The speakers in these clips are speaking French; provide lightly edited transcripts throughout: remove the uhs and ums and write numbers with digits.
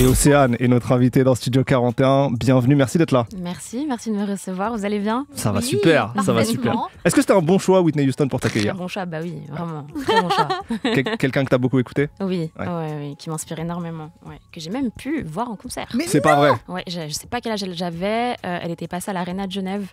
Et Océane est notre invitée dans Studio 41. Bienvenue, merci d'être là. Merci de me recevoir. Vous allez bien? Ça va super, ça va super. Est-ce que c'était un bon choix, Whitney Houston, pour t'accueillir? Un bon choix, bah oui, vraiment. Très bon choix. Quelqu'un que t'as beaucoup écouté? Oui, ouais, qui m'inspire énormément. Ouais, que j'ai même pu voir en concert. Mais c'est pas vrai? Ouais, je sais pas quel âge j'avais. Elle était passée à l'Arena de Genève.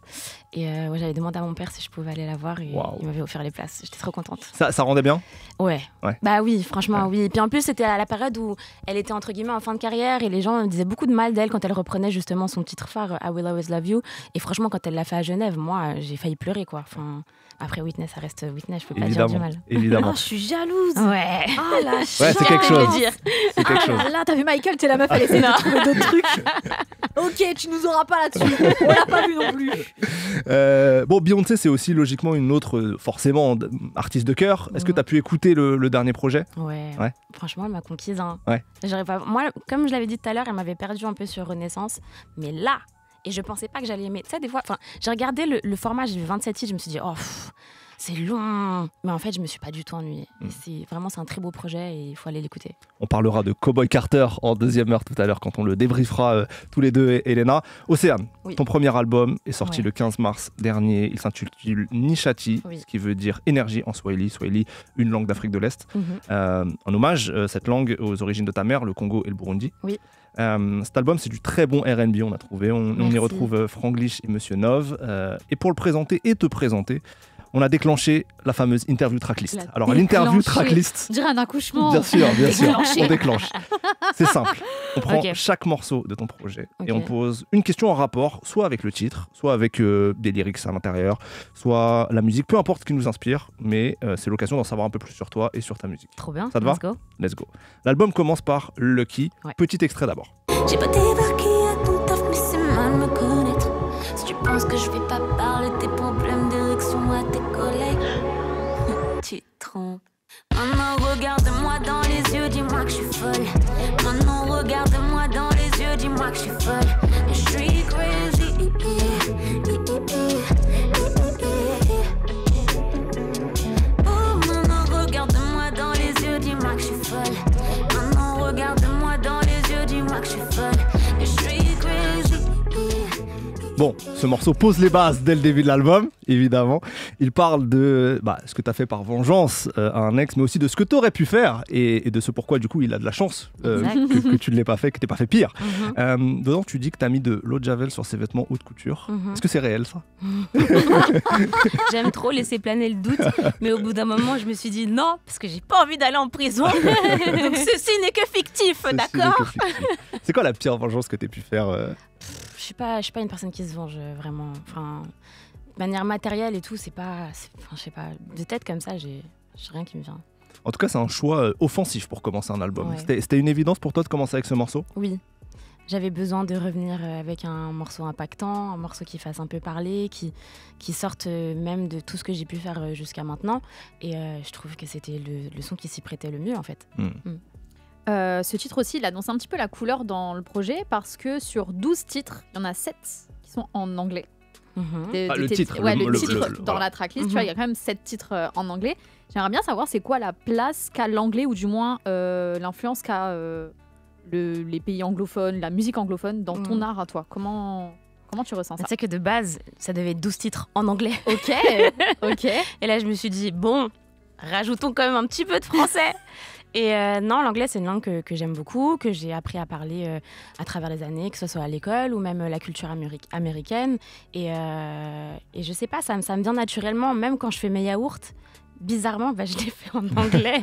Et ouais, j'avais demandé à mon père si je pouvais aller la voir. Et il m'avait offert les places. J'étais trop contente. Ça rendait bien? Ouais. Bah oui, franchement, oui. Et puis en plus, c'était à la période où elle était entre guillemets en fin de carrière et les gens disaient beaucoup de mal d'elle quand elle reprenait justement son titre phare I Will Always Love You. Et franchement, quand elle l'a fait à Genève, moi, j'ai failli pleurer, quoi. Enfin, après Whitney, ça reste Whitney, je peux pas dire du mal. Évidemment. Oh, je suis jalouse. Ouais. Ah la ouais, c'est quelque chose. C'est quelque chose. Là, t'as vu Michael, t'es la meuf, elle essaie de trouver d'autres trucs. Ok, tu nous auras pas là-dessus. On l'a pas vu non plus. Bon, Beyoncé, c'est aussi logiquement une autre, forcément, artiste de cœur. Est-ce que t'as pu écouter le dernier projet? Ouais. Franchement, elle m'a conquise. Hein. Ouais. Moi, comme je l'avais dit tout à l'heure, elle m'avait perdu un peu sur Renaissance. Mais là, et je pensais pas que j'allais aimer. Tu sais, des fois, j'ai regardé le format, j'ai vu 27 titres, je me suis dit, oh, c'est long. Mais en fait, je me suis pas du tout ennuyée. C'est un très beau projet et il faut aller l'écouter. On parlera de Cowboy Carter en deuxième heure tout à l'heure quand on le débriefera tous les deux, Elena. Océane, ton premier album est sorti le 15 mars dernier. Il s'intitule Nishati, ce qui veut dire énergie en Swahili. Swahili, une langue d'Afrique de l'Est. En hommage, cette langue aux origines de ta mère, le Congo et le Burundi. Oui. Cet album, c'est du très bon R&B, on a trouvé. On y retrouve Franglish et Monsieur Nov. Et pour le présenter et te présenter, on a déclenché la fameuse interview tracklist. Alors, l'interview tracklist... On dirait un accouchement. Bien sûr, on déclenche. C'est simple. On prend chaque morceau de ton projet et on pose une question en rapport, soit avec le titre, soit avec des lyrics à l'intérieur, soit la musique, peu importe ce qui nous inspire, mais c'est l'occasion d'en savoir un peu plus sur toi et sur ta musique. Trop bien, ça te va? Let's go. L'album commence par Lucky. Petit extrait d'abord. J'ai pas débarqué à ton taf, mais c'est mal me connaître. Si tu penses que je vais pas parler tes problèmes, direction à tes collègues, tu te trompes. Maintenant regarde-moi dans les yeux, dis-moi que je suis folle. Maintenant regarde-moi dans les yeux, dis-moi que je suis folle. Je suis crazy. Oh, maintenant regarde-moi dans les yeux, dis-moi que je suis folle. Maintenant regarde-moi dans les yeux, dis-moi que je suis folle. Je suis crazy. Bon, ce morceau pose les bases dès le début de l'album, évidemment. Il parle de ce que tu as fait par vengeance à un ex, mais aussi de ce que tu aurais pu faire et de ce pourquoi, du coup, il a de la chance que tu ne l'aies pas fait, que tu n'aies pas fait pire. Dedans, tu dis que tu as mis de l'eau de Javel sur ses vêtements haute couture. Est-ce que c'est réel, ça? J'aime trop laisser planer le doute, mais au bout d'un moment, je me suis dit non, parce que j'ai pas envie d'aller en prison. Donc ceci n'est que fictif, d'accord? C'est quoi la pire vengeance que tu aies pu faire Je suis pas une personne qui se venge vraiment. Enfin, de manière matérielle et tout, je sais pas, de tête comme ça, j'ai rien qui me vient. En tout cas, c'est un choix offensif pour commencer un album. C'était une évidence pour toi de commencer avec ce morceau? Oui. J'avais besoin de revenir avec un morceau impactant, un morceau qui fasse un peu parler, qui sorte même de tout ce que j'ai pu faire jusqu'à maintenant. Et je trouve que c'était le son qui s'y prêtait le mieux, en fait. Ce titre aussi, il annonce un petit peu la couleur dans le projet parce que sur 12 titres, il y en a 7 qui sont en anglais. Le titre, dans la tracklist, tu vois, il y a quand même 7 titres en anglais. J'aimerais bien savoir c'est quoi la place qu'a l'anglais ou du moins l'influence qu'a les pays anglophones, la musique anglophone dans ton art à toi. Comment tu ressens ça? Tu sais que de base, ça devait être 12 titres en anglais. Ok. Et là, je me suis dit, bon, rajoutons quand même un petit peu de français. Et non, l'anglais, c'est une langue que j'aime beaucoup, que j'ai appris à parler à travers les années, que ce soit à l'école ou même la culture américaine. Et je sais pas, ça me vient naturellement, même quand je fais mes yaourts. Bizarrement, je l'ai fait en anglais.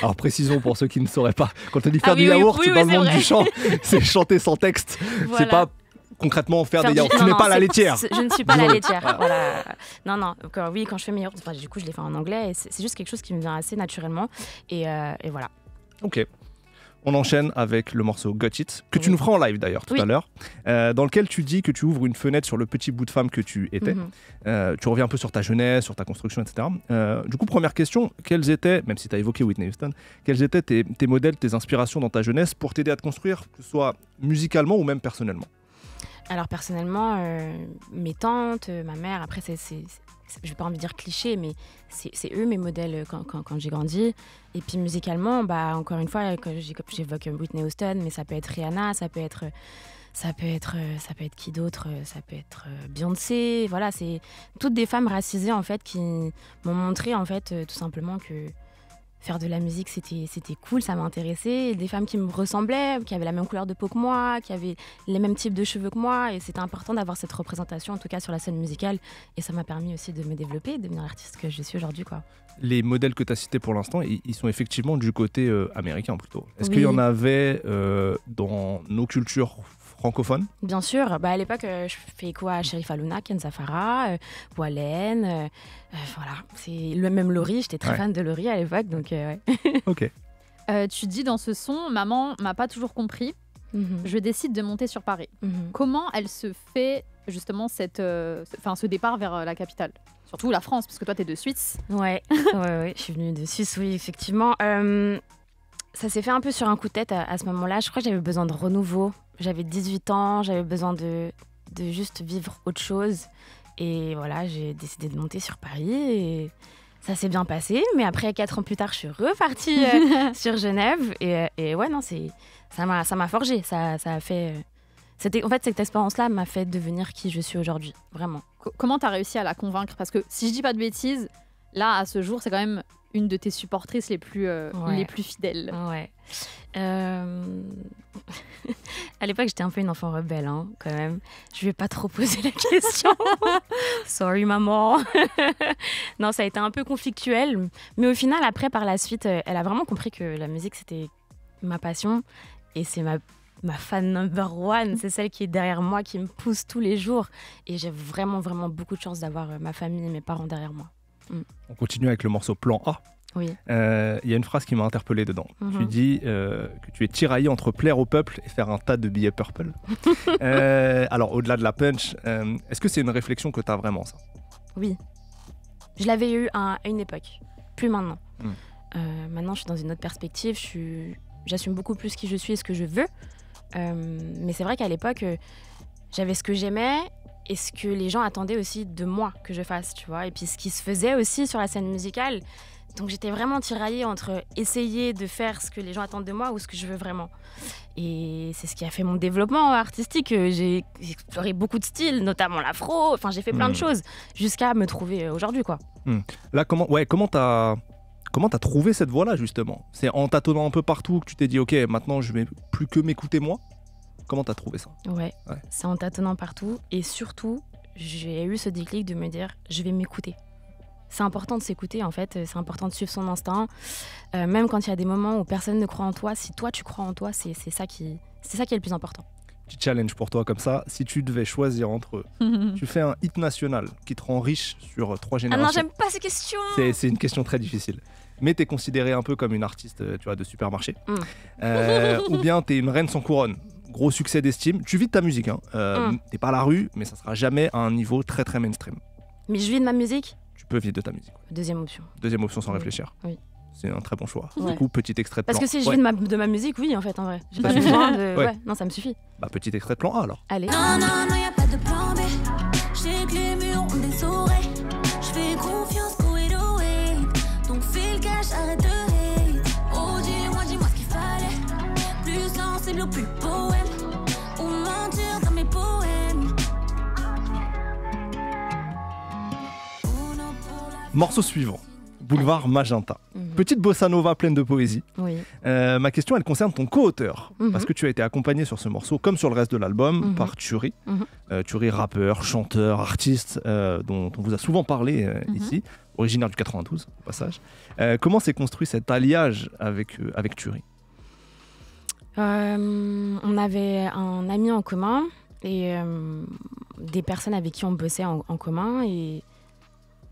Alors précisons pour ceux qui ne sauraient pas, quand on dit faire du yaourt, c'est dans le monde du chant, c'est chanter sans texte. Voilà. C'est pas concrètement faire des yaourts. Tu n'es pas la laitière. Je ne suis pas la laitière. Voilà. Non. Oui, quand je fais mes yaourts, du coup, je les fais en anglais. Et c'est juste quelque chose qui me vient assez naturellement. Et voilà. Ok. On enchaîne avec le morceau Got It, que tu nous feras en live d'ailleurs tout à l'heure, dans lequel tu dis que tu ouvres une fenêtre sur le petit bout de femme que tu étais. Tu reviens un peu sur ta jeunesse, sur ta construction, etc. Du coup, première question, quels étaient, même si tu as évoqué Whitney Houston, quels étaient tes modèles, tes inspirations dans ta jeunesse pour t'aider à te construire, que ce soit musicalement ou même personnellement? Alors personnellement, mes tantes, ma mère, après je vais pas envie de dire cliché, mais c'est eux mes modèles quand j'ai grandi. Et puis musicalement, encore une fois, j'évoque Whitney Houston, mais ça peut être Rihanna, ça peut être qui d'autre, ça peut être Beyoncé. Voilà, c'est toutes des femmes racisées en fait qui m'ont montré en fait tout simplement que faire de la musique c'était cool, ça m'intéressait. Et des femmes qui me ressemblaient, qui avaient la même couleur de peau que moi, qui avaient les mêmes types de cheveux que moi, et c'était important d'avoir cette représentation en tout cas sur la scène musicale, et ça m'a permis aussi de me développer, de devenir l'artiste que je suis aujourd'hui, quoi. Les modèles que tu as cités pour l'instant, ils sont effectivement du côté américain plutôt. Est-ce qu'il y en avait dans nos cultures francophones? Bien sûr, à l'époque, je fais écho à Cherif Aluna, Kenza Farah, Wallen, voilà. C'est le même Laurie, j'étais très fan de Laurie à l'époque, donc ouais. Ok. Tu dis dans ce son, maman m'a pas toujours compris, je décide de monter sur Paris. Comment elle se fait justement ce départ vers la capitale? Surtout la France, parce que toi, t'es de Suisse. Ouais, je suis venue de Suisse, oui, effectivement. Ça s'est fait un peu sur un coup de tête à ce moment-là. Je crois que j'avais besoin de renouveau. J'avais 18 ans, j'avais besoin de juste vivre autre chose. Et voilà, j'ai décidé de monter sur Paris et ça s'est bien passé. Mais après, 4 ans plus tard, je suis repartie sur Genève. Et ouais, non, ça m'a forgé. Ça a fait... En fait, cette expérience-là m'a fait devenir qui je suis aujourd'hui, vraiment. Comment t'as réussi à la convaincre? Parce que si je dis pas de bêtises, là, à ce jour, c'est quand même une de tes supportrices les plus fidèles. Ouais. À l'époque, j'étais un peu une enfant rebelle, hein, quand même. Je vais pas trop poser la question. Sorry, maman. Non, ça a été un peu conflictuel. Mais au final, après, par la suite, elle a vraiment compris que la musique, c'était ma passion. Et c'est ma fan number one. C'est celle qui est derrière moi, qui me pousse tous les jours. Et j'ai vraiment, vraiment beaucoup de chance d'avoir ma famille et mes parents derrière moi. On continue avec le morceau Plan A. Oui. Y a une phrase qui m'a interpellé dedans. Tu dis que tu es tiraillé entre plaire au peuple et faire un tas de billets purple. Alors, au-delà de la punch, est-ce que c'est une réflexion que tu as vraiment, ça? Oui. Je l'avais eu à une époque. Plus maintenant. Maintenant, je suis dans une autre perspective. J'assume beaucoup plus qui je suis et ce que je veux. Mais c'est vrai qu'à l'époque, j'avais ce que j'aimais et ce que les gens attendaient aussi de moi que je fasse, tu vois. Et puis ce qui se faisait aussi sur la scène musicale. Donc j'étais vraiment tiraillée entre essayer de faire ce que les gens attendent de moi ou ce que je veux vraiment. Et c'est ce qui a fait mon développement artistique. J'ai exploré beaucoup de styles, notamment l'afro. Enfin, j'ai fait plein de choses jusqu'à me trouver aujourd'hui, quoi. Là, comment t'as trouvé cette voie-là, justement? C'est en tâtonnant un peu partout que tu t'es dit, ok, maintenant je vais plus que m'écouter moi? Comment t'as trouvé ça? Ouais, c'est en tâtonnant partout. Et surtout, j'ai eu ce déclic de me dire, je vais m'écouter. C'est important de s'écouter, en fait. C'est important de suivre son instinct. Même quand il y a des moments où personne ne croit en toi, si toi tu crois en toi, c'est ça qui est le plus important. Petit challenge pour toi comme ça, si tu devais choisir entre eux, tu fais un hit national qui te rend riche sur 3 générations. Ah non, j'aime pas ces questions. C'est une question très difficile. Mais t'es considérée un peu comme une artiste, tu vois, de supermarché. Ou bien t'es une reine sans couronne. Gros succès d'estime. Tu vis de ta musique, hein. T'es pas à la rue, mais ça sera jamais à un niveau très très mainstream. Mais je vis de ma musique? Tu peux vivre de ta musique. Deuxième option. Deuxième option sans réfléchir. Oui. C'est un très bon choix. Ouais. Du coup, petit extrait de plan. Parce que si je vis de ma musique, oui, en fait, en vrai. J'ai pas besoin de... non, ça me suffit. Bah, petit extrait de plan A, alors. Allez. Non, y a pas de plan B. J'ai que les murs ont des oreilles. Je fais confiance, go it away. Donc fais le cash, arrête de hate. Oh, dis-moi ce qu'il fallait. Plus sensible ou plus poème. Ou mentir dans mes poèmes. Morceau suivant. Boulevard Magenta. Petite bossa nova pleine de poésie. Oui. Ma question, elle concerne ton co-auteur. Parce que tu as été accompagné sur ce morceau, comme sur le reste de l'album, par Turi. Turi, rappeur, chanteur, artiste, dont on vous a souvent parlé ici, originaire du 92, au passage. Comment s'est construit cet alliage avec Turi? On avait un ami en commun et des personnes avec qui on bossait en commun. Et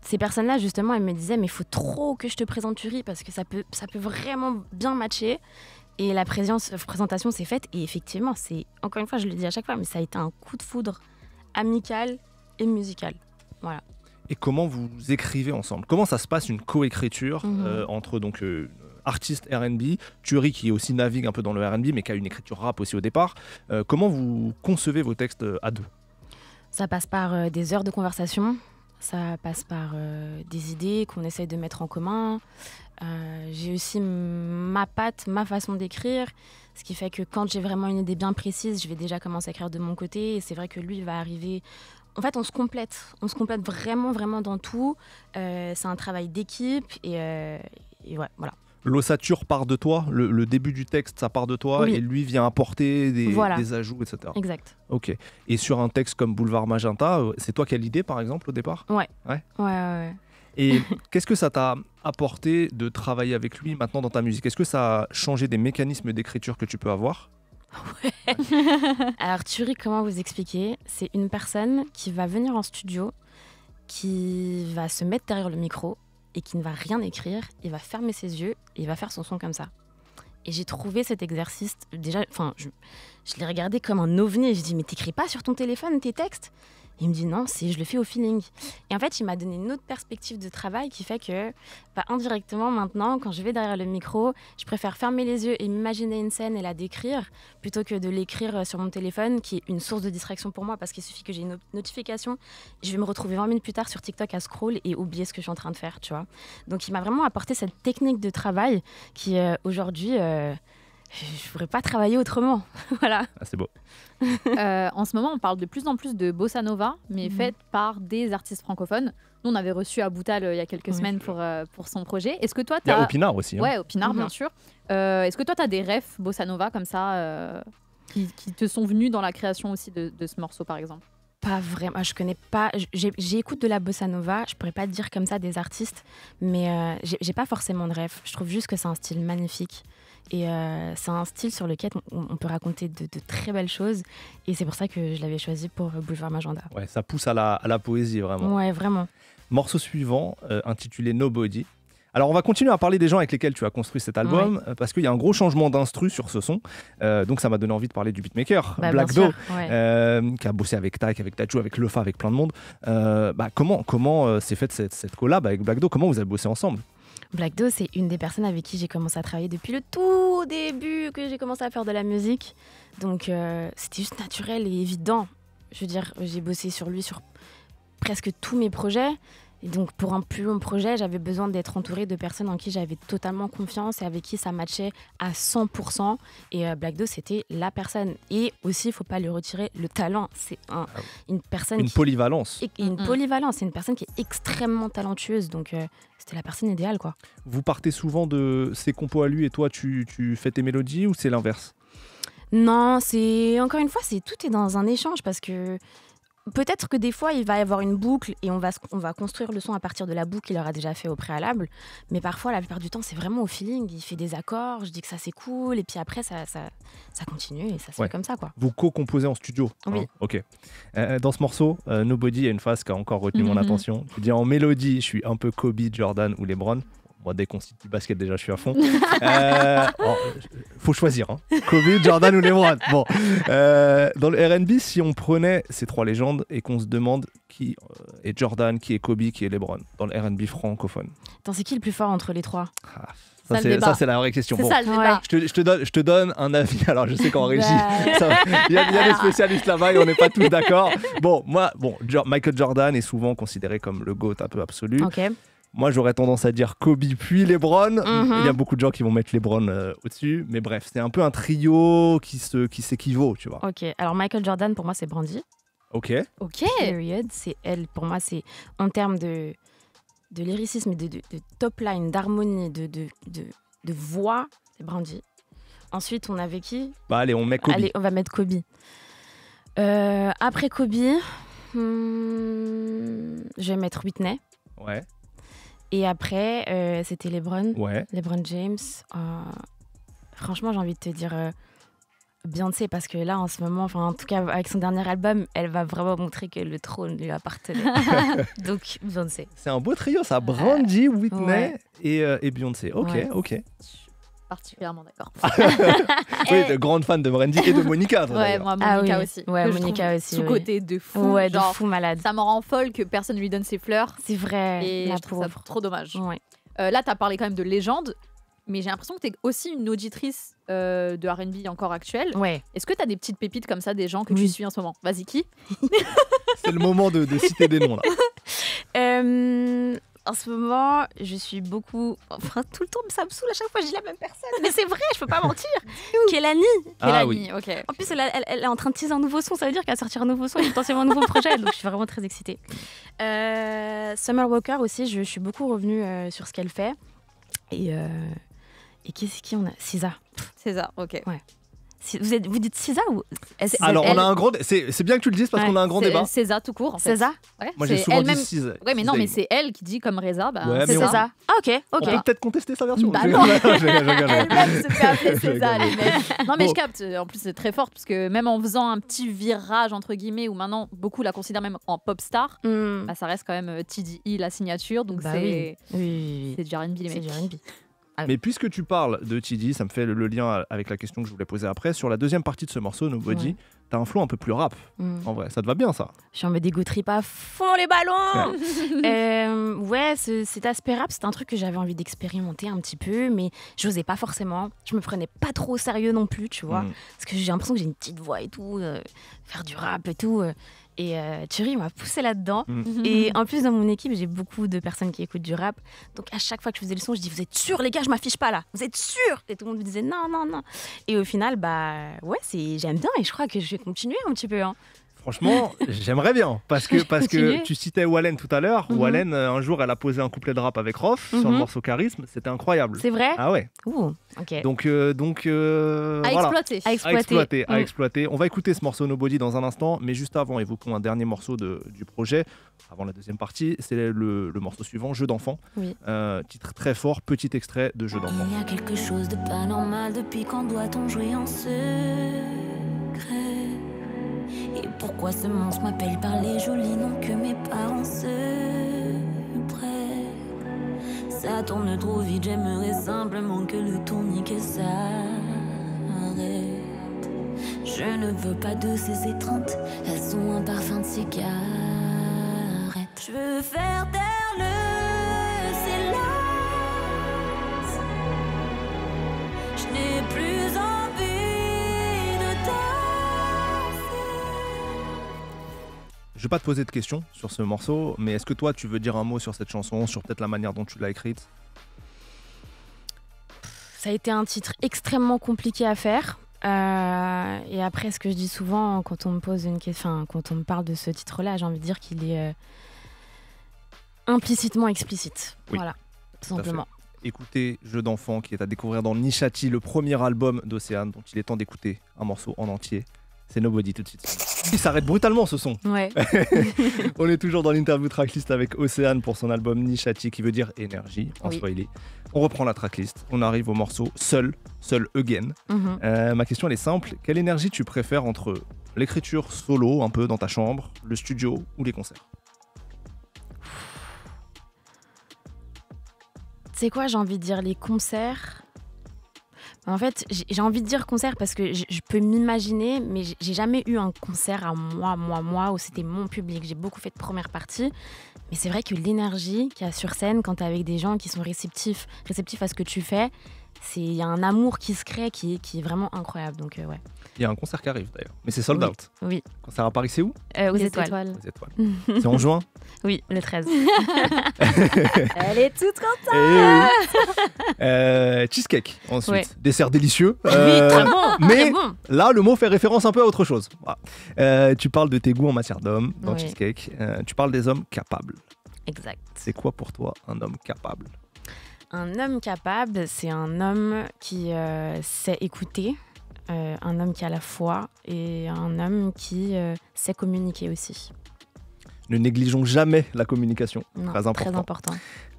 ces personnes-là, justement, elles me disaient « Mais il faut trop que je te présente Turi parce que ça peut vraiment bien matcher. » Et la présentation s'est faite. Et effectivement, encore une fois, je le dis à chaque fois, mais ça a été un coup de foudre amical et musical. Voilà. Et comment vous écrivez ensemble? Comment ça se passe une coécriture entre donc artiste R&B, Turi qui aussi navigue un peu dans le R&B, mais qui a une écriture rap aussi au départ. Comment vous concevez vos textes à deux? Ça passe par des heures de conversation. Ça passe par des idées qu'on essaye de mettre en commun. J'ai aussi ma patte, ma façon d'écrire, ce qui fait que quand j'ai vraiment une idée bien précise, je vais déjà commencer à écrire de mon côté. Et c'est vrai que lui va arriver. En fait, on se complète vraiment, vraiment dans tout. C'est un travail d'équipe et ouais, voilà. L'ossature part de toi, le début du texte, ça part de toi, Oui. et lui vient apporter des ajouts, etc. Exact. Ok. Et sur un texte comme Boulevard Magenta, c'est toi qui as l'idée, par exemple, au départ ? Ouais. Ouais. Ouais. Et qu'est-ce que ça t'a apporté de travailler avec lui maintenant dans ta musique ? Est-ce que ça a changé des mécanismes d'écriture que tu peux avoir ? Alors, Thury, comment vous expliquer ? C'est une personne qui va venir en studio, qui va se mettre derrière le micro et qui ne va rien écrire. Il va fermer ses yeux et il va faire son son comme ça. Et j'ai trouvé cet exercice, déjà, je l'ai regardé comme un ovni. Je dis, mais t'écris pas sur ton téléphone tes textes ? Il me dit non, je le fais au feeling. Et en fait, il m'a donné une autre perspective de travail qui fait que, indirectement, maintenant, quand je vais derrière le micro, je préfère fermer les yeux et m'imaginer une scène et la décrire plutôt que de l'écrire sur mon téléphone, qui est une source de distraction pour moi parce qu'il suffit que j'ai une notification. Je vais me retrouver 20 minutes plus tard sur TikTok à scroll et oublier ce que je suis en train de faire, tu vois. Donc, il m'a vraiment apporté cette technique de travail qui, aujourd'hui, je ne pourrais pas travailler autrement. Voilà. Ah, c'est beau. En ce moment, on parle de plus en plus de bossa nova, mais faite par des artistes francophones. Nous, on avait reçu Aboutal il y a quelques semaines pour son projet. Est-ce que toi, Il y a Opinard aussi. Hein. Ouais, Opinard, bien sûr. Est-ce que toi, tu as des refs bossa nova comme ça qui te sont venus dans la création aussi de ce morceau, par exemple ? Pas vraiment, je connais pas. J'écoute de la bossa nova, je pourrais pas te dire comme ça des artistes, mais j'ai pas forcément de ref. Je trouve juste que c'est un style magnifique. Et c'est un style sur lequel on peut raconter de très belles choses. Et c'est pour ça que je l'avais choisi pour Boulevard Magenta. Ouais, ça pousse à la poésie, vraiment. Ouais, vraiment. Morceau suivant, intitulé Nobody. Alors, on va continuer à parler des gens avec lesquels tu as construit cet album, parce qu'il y a un gros changement d'instru sur ce son. Donc, ça m'a donné envie de parler du beatmaker, Black Do, qui a bossé avec Taïk, avec Tadjou, avec Lefa, avec plein de monde. Comment s'est faite cette collab avec Black Do ? Comment vous avez bossé ensemble ? Black Do, c'est une des personnes avec qui j'ai commencé à travailler depuis le tout début que j'ai commencé à faire de la musique. Donc, c'était juste naturel et évident. Je veux dire, j'ai bossé sur lui sur presque tous mes projets. Et donc, pour un plus long projet, j'avais besoin d'être entourée de personnes en qui j'avais totalement confiance et avec qui ça matchait à 100%. Et Black Do, c'était la personne. Et aussi, il ne faut pas lui retirer le talent. C'est une personne polyvalence. Une polyvalence. C'est une personne qui est extrêmement talentueuse. Donc, c'était la personne idéale, quoi. Vous partez souvent de ses compos à lui et toi, tu fais tes mélodies ou c'est l'inverse ? Non, encore une fois, tout est dans un échange parce que peut-être que des fois, il va y avoir une boucle et on va construire le son à partir de la boucle qu'il aura déjà fait au préalable. Mais parfois, la plupart du temps, c'est vraiment au feeling. Il fait des accords, je dis que ça c'est cool, et puis après, ça continue et ça se fait comme ça, quoi. Vous co-composez en studio ? Oui. Hein, ok. Dans ce morceau, Nobody, il y a une phrase qui a encore retenu mon attention. Tu dis en mélodie, je suis un peu Kobe, Jordan ou LeBron. Moi, dès qu'on cite du basket, déjà, je suis à fond. Faut choisir. Hein. Kobe, Jordan ou LeBron. Bon. Dans le R&B, si on prenait ces trois légendes et qu'on se demande qui est Jordan, qui est Kobe, qui est LeBron, dans le R&B francophone. Attends, c'est qui le plus fort entre les trois ? Ça, c'est la vraie question. C'est ça le débat. Je te donne un avis. Alors, je sais qu'en régie, il y a des spécialistes là-bas et on n'est pas tous d'accord. Michael Jordan est souvent considéré comme le GOAT un peu absolu. Ok. Moi, j'aurais tendance à dire Kobe puis LeBron. Il y a beaucoup de gens qui vont mettre LeBron au-dessus. Mais bref, c'est un peu un trio qui s'équivaut, tu vois. Ok. Alors, Michael Jordan, pour moi, c'est Brandy. Ok. Period. C'est elle. Pour moi, c'est en termes de lyricisme, de top line, d'harmonie, de voix, c'est Brandy. Ensuite, on avait qui ? Allez, on met Kobe. Allez, on va mettre Kobe. Après Kobe, je vais mettre Whitney. Ouais. Et après, c'était LeBron. Ouais. LeBron James. Franchement, j'ai envie de te dire Beyoncé, parce que là, en ce moment, en tout cas, avec son dernier album, elle va vraiment montrer que le trône lui appartenait. Donc, Beyoncé. C'est un beau trio, ça. Brandy, Whitney et Beyoncé. Ok. Particulièrement d'accord. Oui, de grande fan de Brandy et de Monica. Ouais, moi, Monica aussi. Ouais, Monica aussi. Sous-côté de fou. Ouais, de fou malade. Ça me rend folle que personne lui donne ses fleurs. C'est vrai. Et la je trouve ça trop dommage. Ouais. Là, tu as parlé quand même de légende, mais j'ai l'impression que tu es aussi une auditrice de R&B encore actuelle. Ouais. Est-ce que tu as des petites pépites comme ça, des gens que tu suis en ce moment ? Vas-y, qui ? C'est le moment de citer des noms, là. En ce moment, je suis beaucoup... Enfin, tout le temps, ça me saoule à chaque fois, je dis la même personne. Mais c'est vrai, je peux pas mentir. Kelani. Ah oui. ok. En plus, elle est en train de teaser un nouveau son. Ça veut dire qu'elle va sortir un nouveau son et potentiellement un nouveau projet. Donc, je suis vraiment très excitée. Summer Walker aussi, je suis beaucoup revenue sur ce qu'elle fait. Et qui on a SZA. César, ok. Ouais. Vous dites SZA ou Alors, on a un gros... C'est bien que tu le dises parce qu'on a un grand débat. César tout court, en fait. SZA. Ouais, Moi, j'ai c'est souvent dit elle-même. 6. Ouais, mais non, mais c'est elle qui dit comme Reza. Bah, Ouais, mais c'est on- ça. SZA. Ah, ok. On peut peut-être contester sa version. Bah non. Je rigole. Elle-même se fait appeler César, Je les mecs. Non, mais Bon. je capte. En plus, c'est très fort parce que même en faisant un petit virage, entre guillemets, où maintenant beaucoup la considèrent même en pop star, bah, ça reste quand même TDI, la signature. Donc Bah c'est oui. c'est du R&B, les C'est mecs. du R&B. Mais puisque tu parles de TD, ça me fait le lien avec la question que je voulais poser après. Sur la deuxième partie de ce morceau, Nobody, Ouais. t'as un flow un peu plus rap. En vrai, ça te va bien ça. Je suis en mode ego trip à fond les ballons. Ouais, cet aspect rap, c'est un truc que j'avais envie d'expérimenter un petit peu, mais j'osais pas forcément. Je me prenais pas trop au sérieux non plus, tu vois. Parce que j'ai l'impression que j'ai une petite voix et tout, faire du rap et tout. Et Thierry m'a poussé là-dedans. Et en plus, dans mon équipe, j'ai beaucoup de personnes qui écoutent du rap. Donc à chaque fois que je faisais le son, je dis vous êtes sûrs les gars, je m'affiche pas là. Vous êtes sûrs? Et tout le monde me disait non. Et au final, bah ouais, j'aime bien et je crois que je vais continuer un petit peu. Hein. Franchement, j'aimerais bien. Parce que Continue. tu citais Wallen tout à l'heure. Wallen, un jour, elle a posé un couplet de rap avec Rof sur le morceau Charisme. C'était incroyable. C'est vrai? Ah ouais. Ouh, ok. Donc À voilà. exploiter. À exploiter. On va écouter ce morceau Nobody dans un instant, mais juste avant, évoquons un dernier morceau du projet, avant la deuxième partie, c'est le morceau suivant, Jeu d'enfant. Oui. Titre très fort, petit extrait de Jeu d'enfant. Il y a quelque chose de pas normal depuis quand doit-on jouer en secret? Et pourquoi ce monstre m'appelle par les jolis noms que mes parents se prêtent? Ça tourne trop vite, j'aimerais simplement que le tourniquet s'arrête. Je ne veux pas de ces étreintes, elles sont un parfum de cigarette. Je veux faire taire le silence. Je n'ai plus envie de danser. Je vais pas te poser de questions sur ce morceau, mais est-ce que toi, tu veux dire un mot sur cette chanson, sur peut-être la manière dont tu l'as écrite? Ça a été un titre extrêmement compliqué à faire. Et après, ce que je dis souvent quand on me pose une question, quand on me parle de ce titre-là, j'ai envie de dire qu'il est implicitement explicite. Oui, voilà, tout à fait. simplement. Écoutez Jeu d'enfant qui est à découvrir dans Nishati, le premier album d'Océane, dont il est temps d'écouter un morceau en entier. C'est Nobody tout de suite. Il s'arrête brutalement ce son. Ouais. On est toujours dans l'interview tracklist avec Océane pour son album Nishati qui veut dire énergie en Oui. swahili. On reprend la tracklist, on arrive au morceau Seul Again. Mhm. Ma question elle est simple, quelle énergie tu préfères entre l'écriture solo un peu dans ta chambre, le studio ou les concerts? Tu sais quoi, j'ai envie de dire les concerts. En fait, j'ai envie de dire concert parce que je peux m'imaginer, mais j'ai jamais eu un concert à moi, où c'était mon public. J'ai beaucoup fait de première partie, mais c'est vrai que l'énergie qu'il y a sur scène quand t'es avec des gens qui sont réceptifs à ce que tu fais, il y a un amour qui se crée qui est vraiment incroyable. Donc ouais. Il y a un concert qui arrive d'ailleurs, mais c'est sold Oui. out. Oui, Concert à Paris, c'est où? aux Les étoiles. Les Étoiles. C'est en juin. Oui, le 13. Elle est toute contente. Cheesecake ensuite. Ouais. Dessert délicieux. Oui, très bon. mais très bon. là, le mot fait référence un peu à autre chose. Voilà. Tu parles de tes goûts en matière d'hommes dans Oui. Cheesecake. Tu parles des hommes capables. Exact. C'est quoi pour toi un homme capable? Un homme capable, c'est un homme qui sait écouter, un homme qui a la foi et un homme qui sait communiquer aussi. Ne négligeons jamais la communication. Non, Très important. Très important.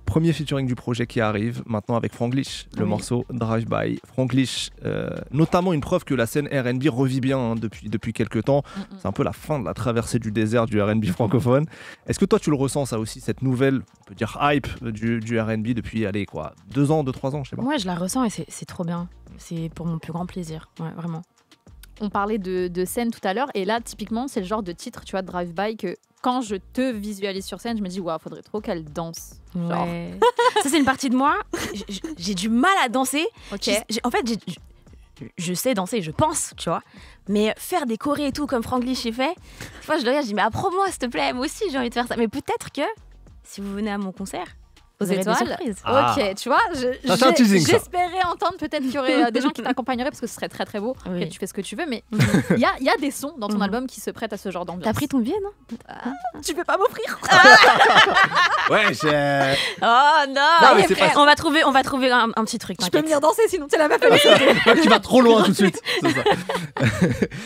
Premier featuring du projet qui arrive maintenant avec Franglish, le Oui. morceau Drive By. Franglish, notamment une preuve que la scène R&B revit bien hein, depuis quelques temps. C'est un peu la fin de la traversée du désert du R&B francophone. Est-ce que toi tu le ressens ça aussi, cette nouvelle, on peut dire hype du R&B depuis, allez quoi, 2 ans, 3 ans, je sais pas. Moi, je la ressens et c'est trop bien. C'est pour mon plus grand plaisir, ouais, vraiment. On parlait de scène tout à l'heure, et là, typiquement, c'est le genre de titre, tu vois, de Drive-By, que quand je te visualise sur scène, je me dis, waouh, faudrait trop qu'elle danse. Genre. Ouais. Ça, c'est une partie de moi. J'ai du mal à danser. Ok. En fait, je sais danser, je pense, tu vois. Mais faire des chorés et tout, comme Franglish fait, tu vois, je le regarde, je dis, mais apprends-moi, s'il te plaît. Moi aussi, j'ai envie de faire ça. Mais peut-être que si vous venez à mon concert, Aux vous aurez des étoiles. surprises. Ok, tu vois, Ça, c'est un teasing, ça. j'espérais entendre peut-être qu'il y aurait des gens qui t'accompagneraient parce que ce serait très très beau. Oui. Après, tu fais ce que tu veux, mais il y a des sons dans ton album qui se prêtent à ce genre d'ambiance. T'as pris ton billet, non? Tu peux pas m'offrir. Ouais, j'ai. Oh non, Non, mais c'est pas- On va trouver un petit truc. Je peux t'inquiète. venir danser sinon c'est la meuf. Là, tu vas trop loin tout de suite. C'est ça.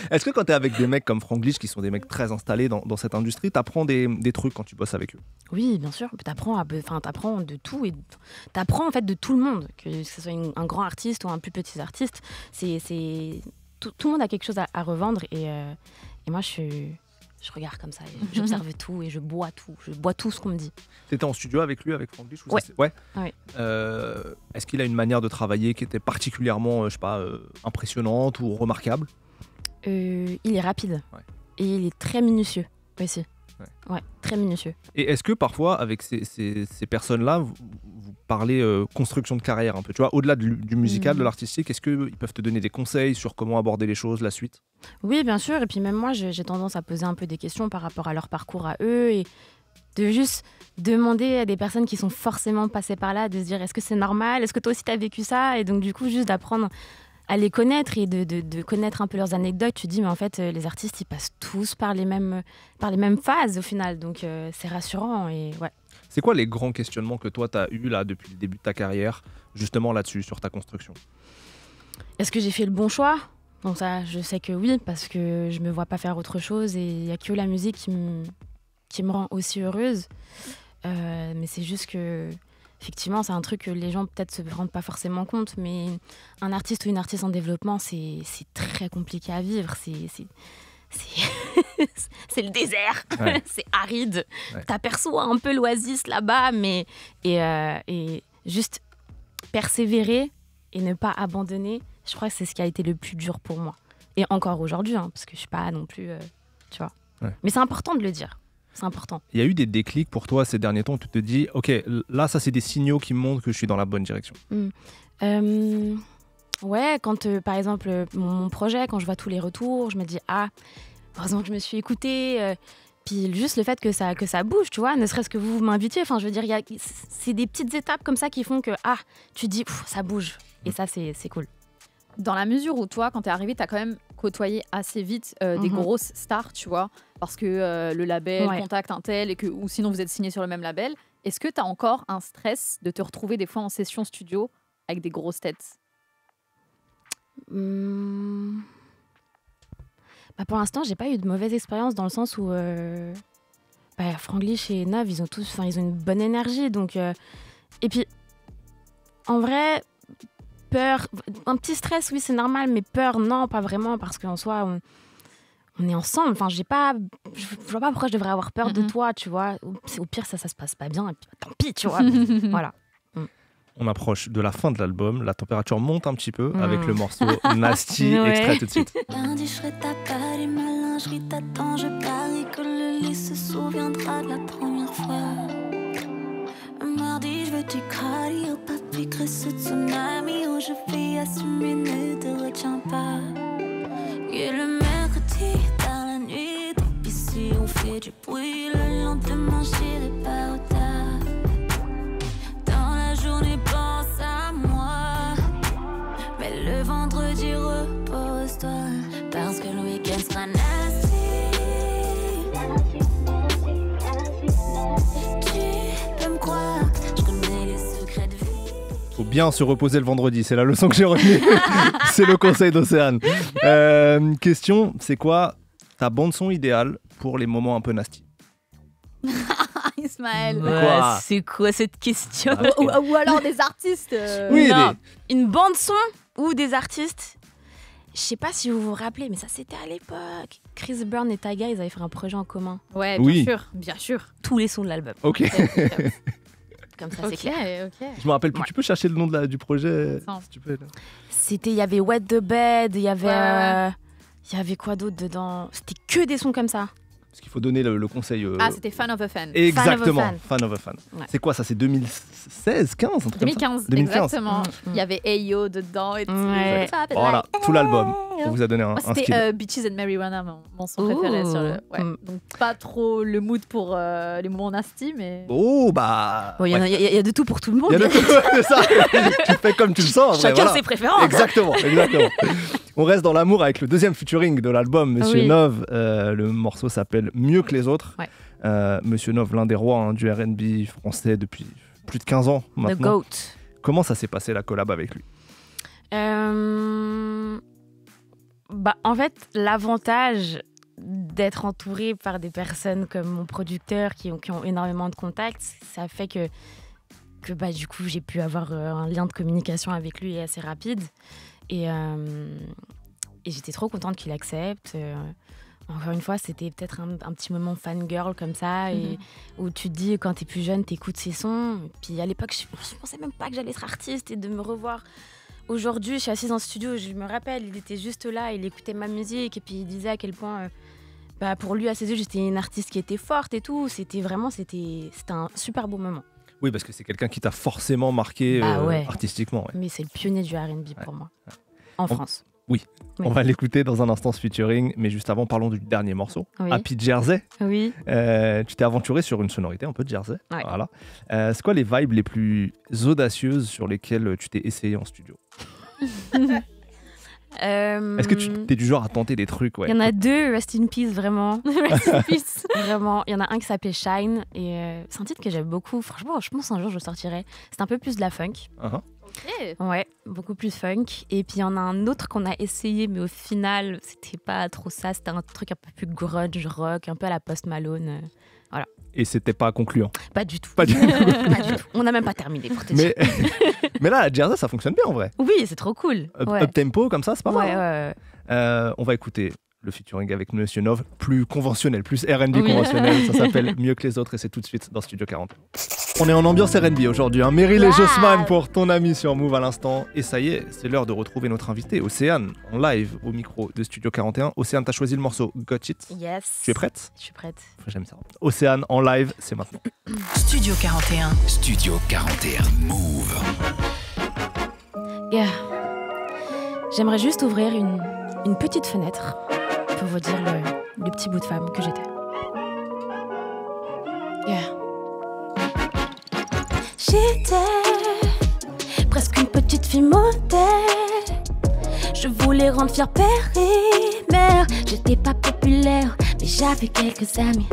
Est-ce que quand t'es avec des mecs comme Franglish, qui sont des mecs très installés dans cette industrie, t'apprends des trucs quand tu bosses avec eux? Oui, bien sûr. T'apprends de tout et t'apprends en fait de tout le monde, que ce soit un grand artiste ou un plus petit artiste. Tout le monde a quelque chose à revendre et moi je regarde comme ça, et j'observe tout et je bois tout ce qu'on me dit. T'étais en studio avec lui, avec Franglish? Ouais. Ouais. Ouais. Est-ce qu'il a une manière de travailler qui était particulièrement, impressionnante ou remarquable? Il est rapide, Ouais. et il est très minutieux aussi. Ouais, très minutieux. Et est-ce que parfois, avec ces personnes-là, vous parlez construction de carrière un peu, tu vois, au-delà du musical, de l'artistique, est-ce qu'ils peuvent te donner des conseils sur comment aborder les choses, la suite? Oui, bien sûr. Et puis même moi, j'ai tendance à poser un peu des questions par rapport à leur parcours à eux et de juste demander à des personnes qui sont forcément passées par là, de se dire est-ce que c'est normal? Est-ce que toi aussi tu as vécu ça? Et donc du coup, juste d'apprendre à les connaître et de connaître un peu leurs anecdotes. Tu te dis, mais en fait, les artistes, ils passent tous par les mêmes phases au final. Donc c'est rassurant. Et ouais. C'est quoi les grands questionnements que toi, tu as eu là depuis le début de ta carrière, justement là-dessus, sur ta construction? Est-ce que j'ai fait le bon choix? Donc ça, je sais que oui, parce que je me vois pas faire autre chose et il y a que la musique qui me rend aussi heureuse. Mais c'est juste que, effectivement, c'est un truc que les gens peut-être se rendent pas forcément compte, mais un artiste ou une artiste en développement, c'est très compliqué à vivre. C'est le désert, Ouais. c'est aride. Ouais. T'aperçois un peu l'oasis là-bas, mais et juste persévérer et ne pas abandonner, je crois que c'est ce qui a été le plus dur pour moi. Et encore aujourd'hui, hein, parce que je suis pas non plus, tu vois. Ouais. Mais c'est important de le dire. C'est important. Il y a eu des déclics pour toi ces derniers temps où tu te dis, ok, là, ça, c'est des signaux qui me montrent que je suis dans la bonne direction. Ouais, quand par exemple mon projet, quand je vois tous les retours, je me dis heureusement que je me suis écoutée. Puis juste le fait que ça bouge, tu vois, ne serait-ce que vous m'invitiez. Enfin, je veux dire, c'est des petites étapes comme ça qui font que tu te dis ça bouge. Et ça, c'est cool. Dans la mesure où toi, quand t'es arrivé, t'as quand même côtoyé assez vite des grosses stars, tu vois, parce que le label contacte un tel ou sinon vous êtes signé sur le même label. Est-ce que t'as encore un stress de te retrouver des fois en session studio avec des grosses têtes? Pour l'instant, j'ai pas eu de mauvaise expérience dans le sens où Franglish et Neuve, ils ont une bonne énergie. Donc, et puis, en vrai, peur, un petit stress, oui, c'est normal, mais peur, non, pas vraiment, parce qu'en soi, on est ensemble. Enfin, je vois pas pourquoi je devrais avoir peur de toi, tu vois. Au pire, ça se passe pas bien, et puis tant pis, tu vois. Voilà. On approche de la fin de l'album, la température monte un petit peu avec le morceau Nasty, extrait tout de suite. Lundi, je ferai ta paille, ma lingerie t'attend. Je parie que le lit se souviendra de la première fois. Mardi, je veux du cardio, papi, crée ce tsunami. Oh, je vais assumer, ne te retiens pas. Et le mercredi, dans la nuit, donc ici on fait du bruit. Le lendemain, j'irai pas au tard. Dans la journée, pense à moi. Mais le vendredi, repose-toi. Parce que le week-end sera nasty. Tu peux me croire, je connais les secrets de vie. Faut bien se reposer le vendredi, c'est la leçon que j'ai retenue. C'est le conseil d'Océane. Question, c'est quoi ta bande-son idéale pour les moments un peu nasty? Ismaël. Quoi C'est quoi cette question? Ou alors des artistes. Oui, Non, une bande son ou des artistes. Je sais pas si vous vous rappelez, mais ça c'était à l'époque. Chris Brown et Tyga, ils avaient fait un projet en commun. Ouais, Oui. bien sûr. Tous les sons de l'album. Ok. Comme ça, c'est clair. Ok. Je me rappelle plus, Ouais. tu peux chercher le nom du projet Non. si tu peux, là. Il y avait Wet the Bed, il y avait Ouais. il y avait quoi d'autre dedans? C'était que des sons comme ça. Parce qu'il faut donner le conseil. C'était Fan of a Fan. Exactement, Fan of a Fan. Ouais. C'est quoi ça? C'est 2016, 15 un truc comme ça 2015, 2015. exactement. Il y avait Ayo dedans et tout. Ouais. Voilà, tout l'album. On vous a donné un Moi, style. c'était Beaches and Marijuana, mon son préféré. Sur le... ouais. Donc, pas trop le mood pour les moments nasty, mais. Oh, bah. Il y a de tout pour tout le monde. Il y a de tout, c'est ça. Tu fais comme tu le sens. Chacun voilà. ses préférences. Exactement. On reste dans l'amour avec le deuxième featuring de l'album, Monsieur Nov. Le morceau s'appelle Mieux que les autres. Ouais. Monsieur Nov, l'un des rois du R&B français depuis plus de 15 ans maintenant. The GOAT. Comment ça s'est passé la collab avec lui? En fait, l'avantage d'être entouré par des personnes comme mon producteur qui ont énormément de contacts, ça fait que du coup, j'ai pu avoir un lien de communication avec lui assez rapide. Et j'étais trop contente qu'il accepte. Encore une fois, c'était peut-être un petit moment fangirl comme ça, et où tu te dis, quand t'es plus jeune, t'écoutes ses sons. Puis à l'époque, je pensais même pas que j'allais être artiste, et de me revoir aujourd'hui, je suis assise en studio, je me rappelle, il était juste là, il écoutait ma musique, et puis il disait à quel point, pour lui, à ses yeux, j'étais une artiste qui était forte et tout. C'était un super beau moment. Oui, parce que c'est quelqu'un qui t'a forcément marqué artistiquement. Ouais. Mais c'est le pionnier du R&B pour moi, en France. Oui, on va l'écouter dans un instant ce featuring, mais juste avant, parlons du dernier morceau, Happy Jersey. Oui. Tu t'es aventuré sur une sonorité un peu de Jersey. Ouais. Voilà. C'est quoi les vibes les plus audacieuses sur lesquelles tu t'es essayé en studio? Est-ce que tu t'es du genre à tenter des trucs? Il y en a deux, Rest in Peace, vraiment. Rest in Peace. Vraiment. Il y en a un qui s'appelait Shine, et c'est un titre que j'aime beaucoup. Franchement, je pense un jour je le sortirai. C'est un peu plus de la funk. Ouais, beaucoup plus funk. Et puis il y en a un autre qu'on a essayé, mais au final, c'était pas trop ça. C'était un truc un peu plus grunge rock, un peu à la Post Malone. Voilà. Et c'était pas concluant? Pas du tout. Pas du tout. Pas du tout. On n'a même pas terminé pour te dire. Mais là, la Jersey, ça fonctionne bien en vrai. Oui, c'est trop cool. Up tempo, comme ça, c'est pas mal. Ouais. On va écouter le featuring avec Monsieur Nov, plus conventionnel, plus R&B conventionnel. Ça s'appelle Mieux que les autres, et c'est tout de suite dans Studio 40. On est en ambiance R&B aujourd'hui. Meryl et Jossman pour Ton Ami sur Move à l'instant. Et ça y est, c'est l'heure de retrouver notre invité, Océane, en live au micro de Studio 41. Océane, t'as choisi le morceau Got It. Yes. Tu es prête? Je suis prête. J'aime ça. Océane en live, c'est maintenant. Studio 41. Studio 41 Move. Yeah. J'aimerais juste ouvrir une petite fenêtre pour vous dire le petit bout de femme que j'étais. Yeah. J'étais presque une petite fille modèle. Je voulais rendre fier père et mère. J'étais pas populaire, mais j'avais quelques amis.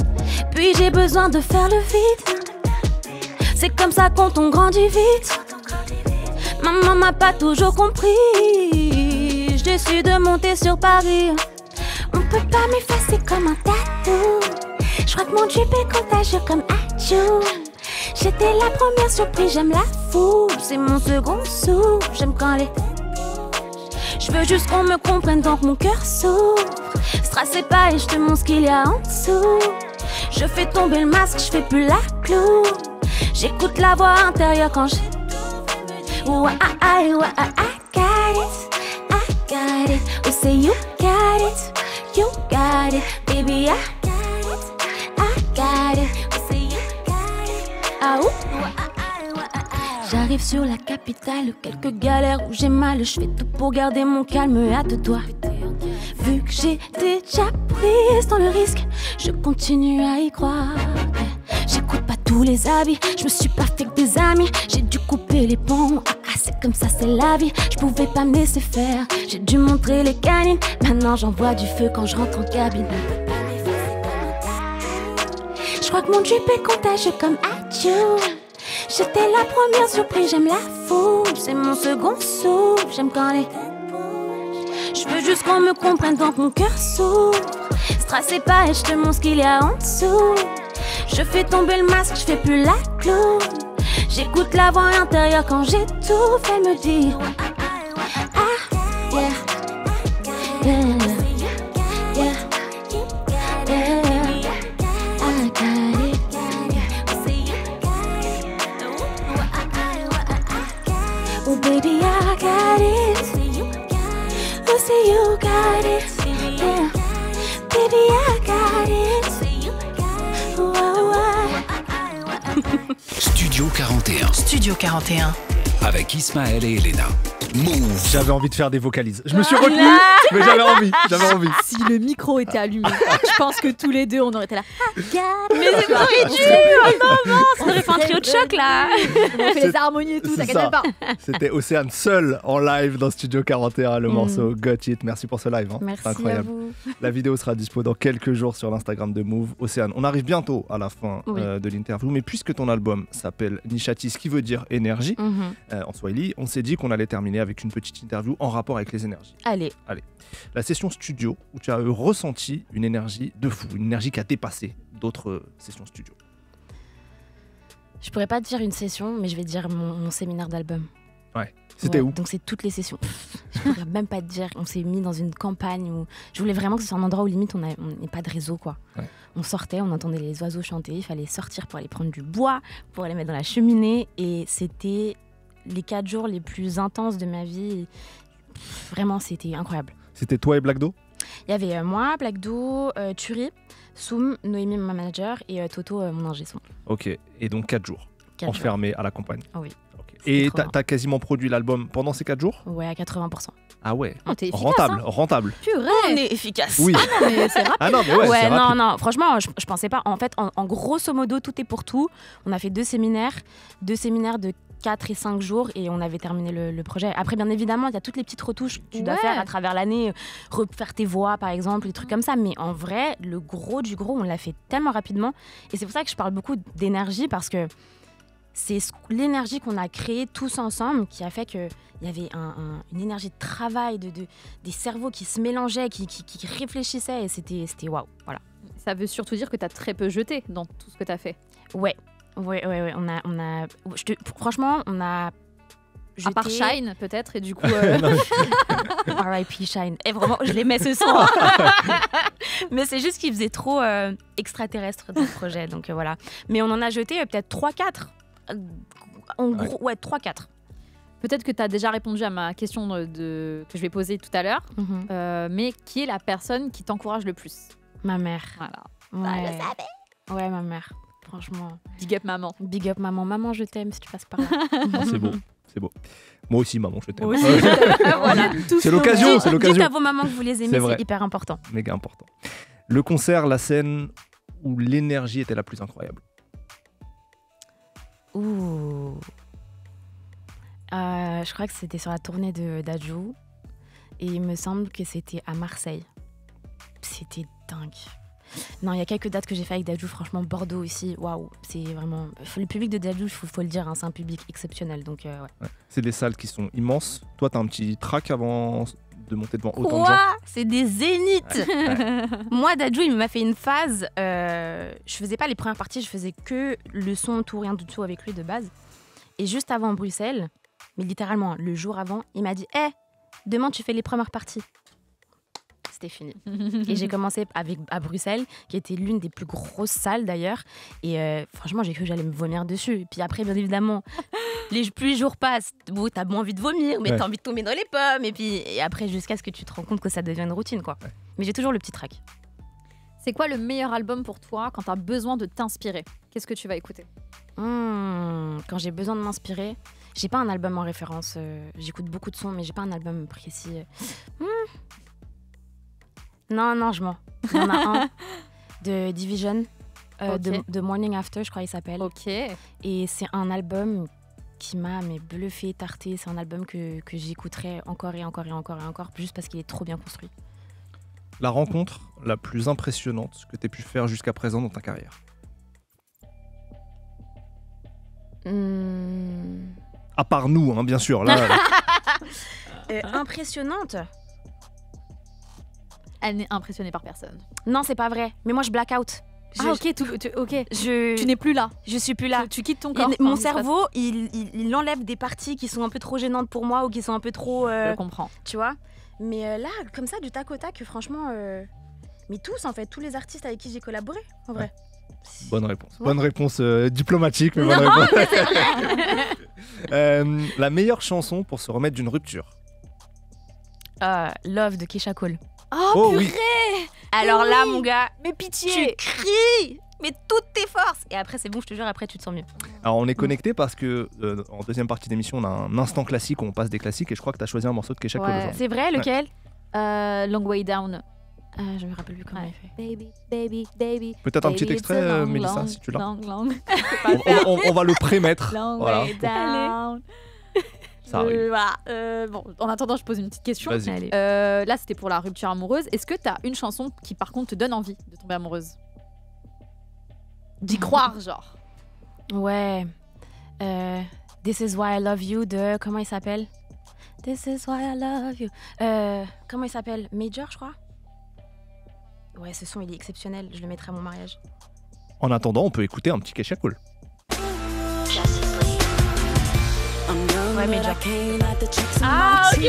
Puis j'ai besoin de faire le vide. C'est comme ça quand on grandit vite. Maman m'a pas toujours compris. Je décide de monter sur Paris. On peut pas m'effacer comme un tatou. Je crois que mon drip est contagieux comme Achou. J'étais la première surprise, j'aime la foule. C'est mon second souffle, j'aime quand les... Je veux juste qu'on me comprenne tant que mon cœur s'ouvre. Strassez pas et je te montre ce qu'il y a en dessous. Je fais tomber le masque, je fais plus la clown. J'écoute la voix intérieure quand j'ai... I got it. Oh, say you got it, baby, I got it. Oh, say you got it. Ah, j'arrive sur la capitale, quelques galères où j'ai mal. Je fais tout pour garder mon calme à 2 doigts. Vu que j'ai déjà prise dans le risque, je continue à y croire. J'écoute pas tous les avis, je me suis pas fait que des amis. J'ai dû couper les ponts, c'est comme ça, c'est la vie. Je pouvais pas me laisser faire, j'ai dû montrer les canines. Maintenant j'en vois du feu quand je rentre en cabine. Je crois que mon drip est contagieux comme Achou. J'étais la première surprise, j'aime la foule. C'est mon second souffle, j'aime quand les... Je veux juste qu'on me comprenne tant que mon cœur s'ouvre. Strassez pas et je te montre ce qu'il y a en dessous. Je fais tomber le masque, je fais plus la clown. J'écoute la voix intérieure quand j'étouffe. Elle me dit yeah, yeah, yeah, yeah, I got it. Oh baby, I got it. Oh say you got it. Yeah, baby, I got it. 41. Studio 41. Avec Ismaël et Elena. Move. J'avais envie de faire des vocalises. Je me suis retenu, mais j'avais envie. Si le micro était allumé, je pense que tous les deux, on aurait été là. Mais c'est pas ridicule. On aurait fait un trio de choc là. On fait les harmonies et tout, C'est t'inquiète ça. même pas. C'était Océane seul en live dans Studio 41, le morceau Got It. Merci pour ce live. Hein. Merci C'est incroyable. à vous. La vidéo sera dispo dans quelques jours sur l'Instagram de Move. Océane, on arrive bientôt à la fin Oui. de l'interview, mais puisque ton album s'appelle Nishati, ce qui veut dire énergie, en Swahili, on s'est dit qu'on allait terminer avec une petite interview en rapport avec les énergies. Allez. La session studio où tu as ressenti une énergie de fou, une énergie qui a dépassé d'autres sessions studio. Je pourrais pas te dire une session, mais je vais dire mon séminaire d'album. C'était où? Donc c'est toutes les sessions. Je pourrais même pas te dire. On s'est mis dans une campagne où je voulais vraiment que ce soit un endroit où limite on n'est pas de réseau quoi. Ouais. On sortait, on entendait les oiseaux chanter, il fallait sortir pour aller prendre du bois, pour aller mettre dans la cheminée et c'était les 4 jours les plus intenses de ma vie. Vraiment, c'était incroyable. C'était toi et Black Do? Il y avait moi, Black Do, Turi, Soum, Noémie, ma manager, et Toto, mon ingé son. Ok, et donc 4 jours, 4 jours. enfermé à la campagne. Ah oui. Ok. C'était Et trop bien. t'as quasiment produit l'album pendant ces 4 jours? Ouais, à 80%. Ah ouais, Oh, t'es efficace, rentable, hein. rentable. Purée. On est efficace. Oui. Non, mais c'est rapide. Ah non, mais ouais, c'est non, rapide. non, franchement, je pensais pas. En fait, en grosso modo, tout est pour tout. On a fait 2 séminaires de 4 et 5 jours et on avait terminé le projet. Après, bien évidemment, il y a toutes les petites retouches que tu dois Ouais. faire à travers l'année, refaire tes voix, par exemple, des trucs comme ça. Mais en vrai, le gros du gros, on l'a fait tellement rapidement. Et c'est pour ça que je parle beaucoup d'énergie parce que c'est l'énergie qu'on a créée tous ensemble qui a fait qu'il y avait une énergie de travail, des cerveaux qui se mélangeaient, qui réfléchissaient et c'était waouh. Voilà. Ça veut surtout dire que t'as très peu jeté dans tout ce que t'as fait. Ouais. Franchement, on a jeté... À part Shine, peut-être, et du coup... R.I.P. Shine. Et vraiment, je l'aimais ce soir. Mais c'est juste qu'il faisait trop extraterrestre dans le projet, donc voilà. Mais on en a jeté peut-être 3-4. En gros, ouais, 3-4. Peut-être que tu as déjà répondu à ma question que je vais poser tout à l'heure, mais qui est la personne qui t'encourage le plus? Ma mère. Voilà. Ouais. Je le savais. Ouais, ma mère. Franchement. Big up maman. Big up maman. Maman, je t'aime si tu passes par là. Ah, c'est beau, c'est beau. Moi aussi, maman, je t'aime. Moi aussi. Voilà. C'est l'occasion, c'est Dites l'occasion. à vos mamans que vous les aimez, C'est vrai. c'est hyper important. Méga important. Le concert, la scène où l'énergie était la plus incroyable. Ouh. Je crois que c'était sur la tournée d'Adjou. Et il me semble que c'était à Marseille. C'était dingue. Non, il y a quelques dates que j'ai fait avec Dadju, franchement, Bordeaux aussi, waouh, c'est vraiment... Le public de Dadju, il faut le dire, hein, c'est un public exceptionnel, donc ouais. Ouais. C'est des salles qui sont immenses. Toi, t'as un petit track avant de monter devant autant de gens. Quoi? C'est des zéniths. Ouais. Moi, Dadju, il m'a fait une phase, je faisais pas les premières parties, je faisais que le son, tout, rien du tout avec lui de base. Et juste avant Bruxelles, mais littéralement, le jour avant, il m'a dit « Hey, demain, tu fais les premières parties ». C'était fini. Et j'ai commencé à Bruxelles, qui était l'une des plus grosses salles d'ailleurs. Et franchement, j'ai cru que j'allais me vomir dessus. Et puis après, bien évidemment, plus les jours passent, bon, t'as moins envie de vomir, mais t'as envie de tomber dans les pommes. Et après, jusqu'à ce que tu te rends compte que ça devient une routine, quoi. Ouais. Mais j'ai toujours le petit track. C'est quoi le meilleur album pour toi quand t'as besoin de t'inspirer? Qu'est-ce que tu vas écouter? Quand j'ai besoin de m'inspirer, j'ai pas un album en référence. J'écoute beaucoup de sons, mais j'ai pas un album précis. Non, je mens. Il y en a un de Division, de Morning After, je crois qu'il s'appelle. Ok. Et c'est un album qui m'a bluffé, tarté. C'est un album que j'écouterai encore et encore et encore et encore, juste parce qu'il est trop bien construit. La rencontre la plus impressionnante que tu aies pu faire jusqu'à présent dans ta carrière? À part nous, hein, bien sûr. Là, Impressionnante? Elle n'est impressionnée par personne. Non, c'est pas vrai. Mais moi, je black out. Ok. Tu n'es plus là. Je suis plus là. Tu quittes ton corps. Mon cerveau, il enlève des parties qui sont un peu trop gênantes pour moi ou qui sont un peu trop... Je comprends. Tu vois? Mais là, comme ça, du tac au tac, franchement... Mais tous, en fait, tous les artistes avec qui j'ai collaboré, en vrai. bonne réponse. Ouais. Bonne réponse diplomatique, mais bonne Non, réponse. mais c'est vrai. La meilleure chanson pour se remettre d'une rupture? Love de Keisha Cole. Oh, Oh purée. oui. Alors là, oui. mon gars, Mais tu pitié. cries. mais toutes tes forces. Et après, c'est bon, je te jure, après, tu te sens mieux. Alors on est connecté parce que en deuxième partie d'émission, on a un instant classique où on passe des classiques et je crois que tu as choisi un morceau de Kesha Cole Ouais. aujourd'hui. C'est vrai, lequel Long Way Down. Je me rappelle plus comment il fait. Baby, baby, baby. Peut-être un baby, petit it's extrait, a long, Mélissa, long, si tu l'as. long, long. On va le prémettre. Long Voilà. way down. Ça arrive. Voilà. Bon, en attendant, je pose une petite question. Vas-y. Allez. Là, c'était pour la rupture amoureuse. Est-ce que t'as une chanson qui, par contre, te donne envie de tomber amoureuse? D'y croire, genre. Ouais. This is why I love you de. Comment il s'appelle? This is why I love you. Comment il s'appelle? Major, je crois. Ouais, ce son, il est exceptionnel. Je le mettrai à mon mariage. En attendant, on peut écouter un petit Kesha Cole. Ouais, Major. Ah, ok.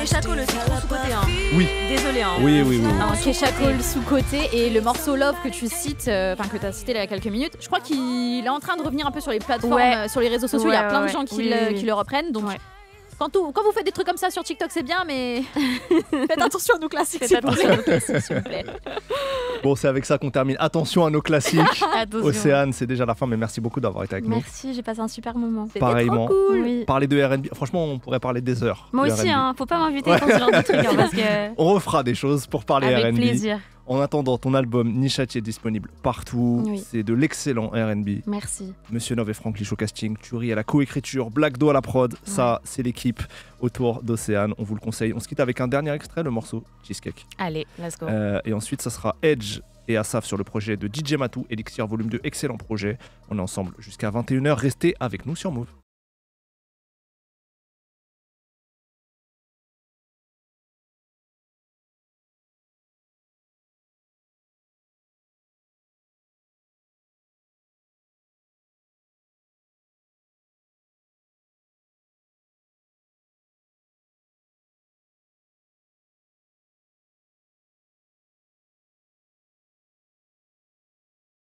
Kesha Cole aussi, trop sous-côté. Hein. Oui. Désolé. Hein. Oui. Non, Kesha Cole sous-côté et le morceau Love que tu cites, enfin que tu as cité il y a quelques minutes, je crois qu'il est en train de revenir un peu sur les plateformes, Ouais. sur les réseaux sociaux. Il y a plein de Ouais. gens qui, Oui, le, oui. qui le reprennent. Donc Ouais. quand vous faites des trucs comme ça sur TikTok, c'est bien, mais faites attention à nos classiques. Faites s'il vous attention plaît. à nos classiques, s'il vous plaît. Bon, c'est avec ça qu'on termine. Attention à nos classiques. Attention. Océane, c'est déjà la fin, mais merci beaucoup d'avoir été avec nous. Merci, j'ai passé un super moment. C'était Pareillement. trop cool. Oui. Parler de R&B, franchement, on pourrait parler des heures. Moi de aussi, R&B. hein, faut pas m'inviter dans ce genre de trucs, hein, parce que. On refera des choses pour parler Avec R&B. plaisir. En attendant, ton album Nishati est disponible partout. Oui. C'est de l'excellent R&B. Merci. Monsieur Nov et Franck Lish au casting, Turi à la co-écriture, Black Do à la prod. Ça, c'est l'équipe autour d'Océane. On vous le conseille. On se quitte avec un dernier extrait, le morceau Cheesecake. Allez, let's go. Et ensuite, ça sera Edge et Asaf sur le projet de DJ Matou, Elixir Volume 2. Excellent projet. On est ensemble jusqu'à 21h. Restez avec nous sur Move.